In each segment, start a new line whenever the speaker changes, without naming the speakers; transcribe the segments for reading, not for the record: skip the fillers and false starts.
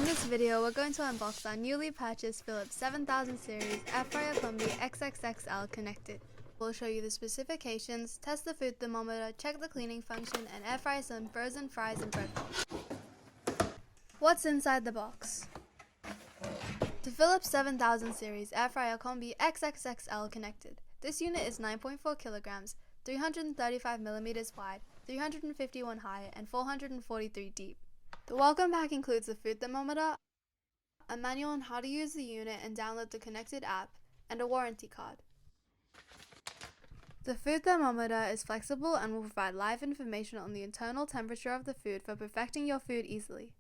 this video, we're going to unbox our newly purchased Philips 7000 series Air Fryer Combi XXXL connected. We'll show you the specifications, test the food thermometer, check the cleaning function, and air fry some frozen fries and bread rolls. What's inside the box? The Philips 7000 series Air Fryer Combi XXXL connected. This unit is 9.4 kilograms, 335 millimeters wide, 351 high, and 443 deep. The welcome pack includes the food thermometer, a manual on how to use the unit and download the connected app, and a warranty card. The food thermometer is flexible and will provide live information on the internal temperature of the food for perfecting your food easily.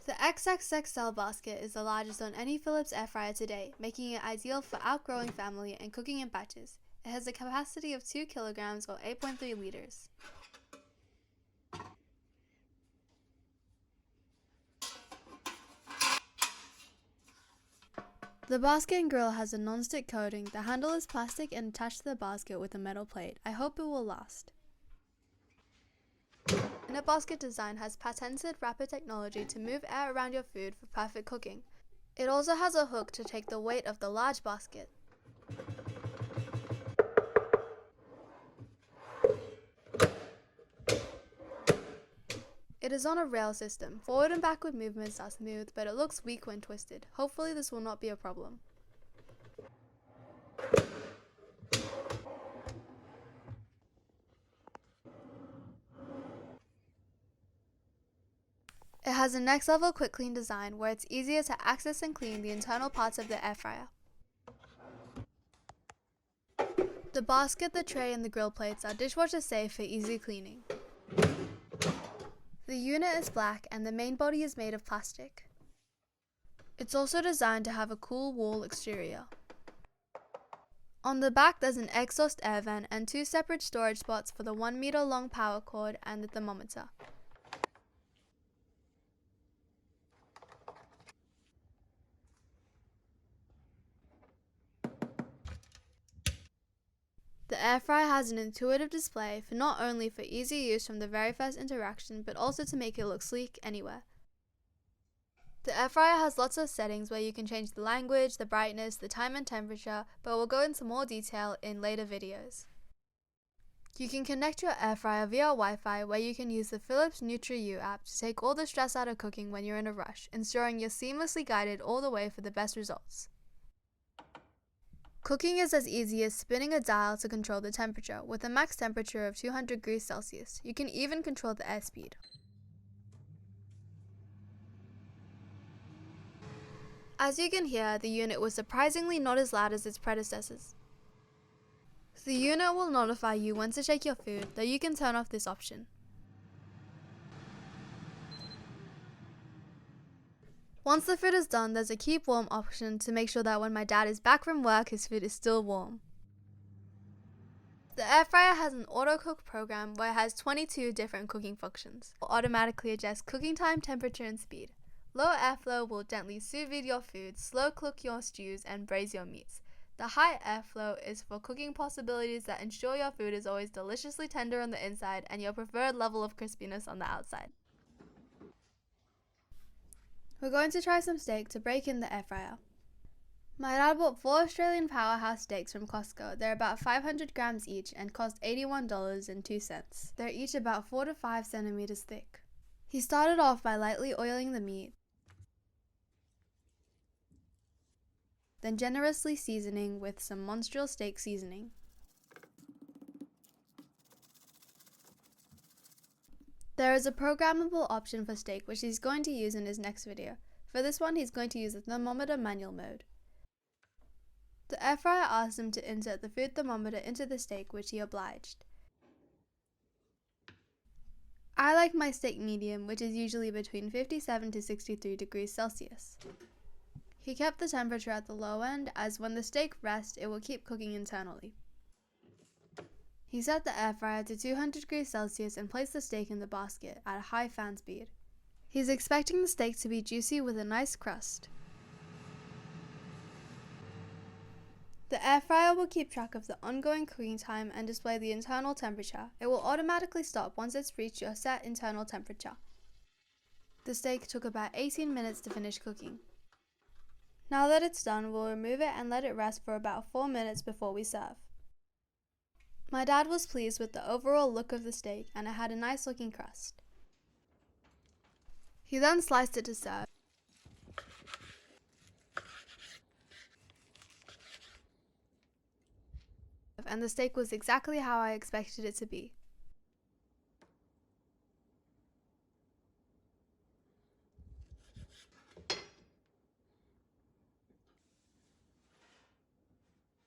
The XXXL basket is the largest on any Philips air fryer today, making it ideal for outgrowing family and cooking in batches. It has a capacity of 2 kilograms or 8.3 liters. The basket and grill has a non-stick coating. The handle is plastic and attached to the basket with a metal plate. I hope it will last. The inner basket design has patented rapid technology to move air around your food for perfect cooking. It also has a hook to take the weight of the large basket. It is on a rail system. Forward and backward movements are smooth, but it looks weak when twisted. Hopefully this will not be a problem. It has a next level quick clean design where it's easier to access and clean the internal parts of the air fryer. The basket, the tray, and the grill plates are dishwasher safe for easy cleaning. The unit is black and the main body is made of plastic. It's also designed to have a cool wall exterior. On the back there's an exhaust air vent and 2 separate storage spots for the 1 meter long power cord and the thermometer. The air fryer has an intuitive display for not only for easy use from the very first interaction, but also to make it look sleek anywhere. The air fryer has lots of settings where you can change the language, the brightness, the time and temperature, but we'll go into more detail in later videos. You can connect your air fryer via Wi-Fi where you can use the Philips NutriU app to take all the stress out of cooking when you're in a rush, ensuring you're seamlessly guided all the way for the best results. Cooking is as easy as spinning a dial to control the temperature, with a max temperature of 200 degrees Celsius. You can even control the airspeed. As you can hear, the unit was surprisingly not as loud as its predecessors. The unit will notify you when to shake your food, though you can turn off this option. Once the food is done, there's a keep warm option to make sure that when my dad is back from work, his food is still warm. The air fryer has an auto cook program where it has 22 different cooking functions. It will automatically adjust cooking time, temperature, and speed. Low airflow will gently sous vide your food, slow cook your stews, and braise your meats. The high airflow is for cooking possibilities that ensure your food is always deliciously tender on the inside and your preferred level of crispiness on the outside. We're going to try some steak to break in the air fryer. My dad bought 4 Australian Powerhouse steaks from Costco. They're about 500 grams each and cost $81.02. They're each about 4 to 5 centimeters thick. He started off by lightly oiling the meat, then generously seasoning with some Montreal steak seasoning. There is a programmable option for steak which he's going to use in his next video. For this one he's going to use the thermometer manual mode. The air fryer asked him to insert the food thermometer into the steak, which he obliged. I like my steak medium, which is usually between 57 to 63 degrees Celsius. He kept the temperature at the low end, as when the steak rests it will keep cooking internally. He set the air fryer to 200 degrees Celsius and placed the steak in the basket at a high fan speed. He's expecting the steak to be juicy with a nice crust. The air fryer will keep track of the ongoing cooking time and display the internal temperature. It will automatically stop once it's reached your set internal temperature. The steak took about 18 minutes to finish cooking. Now that it's done, we'll remove it and let it rest for about 4 minutes before we serve. My dad was pleased with the overall look of the steak and it had a nice looking crust. He then sliced it to serve. And the steak was exactly how I expected it to be.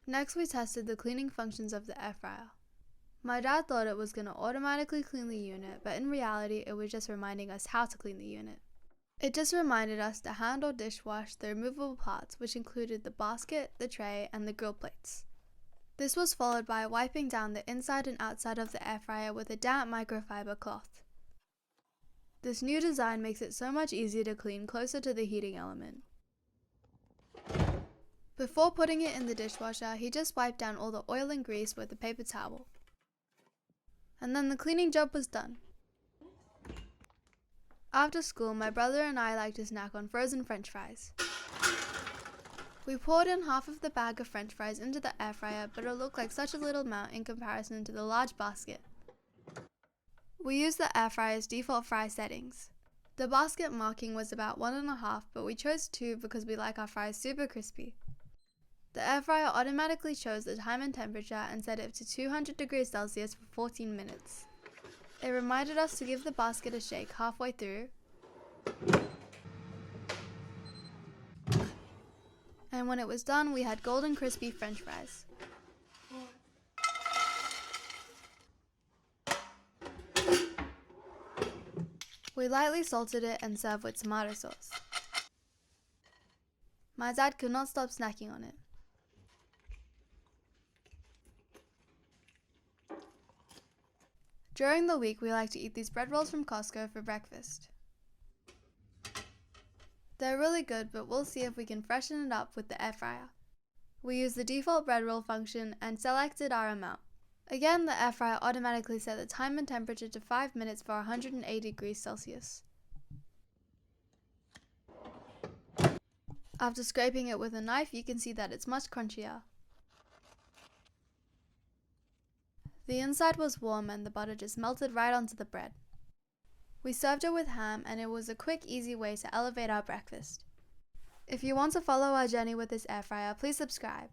Next, we tested the cleaning functions of the air fryer. My dad thought it was going to automatically clean the unit, but in reality it was just reminding us how to clean the unit. It just reminded us to hand or dishwash the removable parts, which included the basket, the tray, and the grill plates. This was followed by wiping down the inside and outside of the air fryer with a damp microfiber cloth. This new design makes it so much easier to clean closer to the heating element. Before putting it in the dishwasher, he just wiped down all the oil and grease with a paper towel. And then the cleaning job was done. After school, my brother and I like to snack on frozen French fries. We poured in half of the bag of French fries into the air fryer, but it looked like such a little amount in comparison to the large basket. We used the air fryer's default fry settings. The basket marking was about 1.5, but we chose 2 because we like our fries super crispy. The air fryer automatically chose the time and temperature and set it to 200 degrees Celsius for 14 minutes. It reminded us to give the basket a shake halfway through, and when it was done, we had golden crispy French fries. We lightly salted it and served with tomato sauce. My dad could not stop snacking on it. During the week, we like to eat these bread rolls from Costco for breakfast. They're really good, but we'll see if we can freshen it up with the air fryer. We used the default bread roll function and selected our amount. Again, the air fryer automatically set the time and temperature to 5 minutes for 180 degrees Celsius. After scraping it with a knife, you can see that it's much crunchier. The inside was warm and the butter just melted right onto the bread. We served it with ham and it was a quick, easy way to elevate our breakfast. If you want to follow our journey with this air fryer, please subscribe.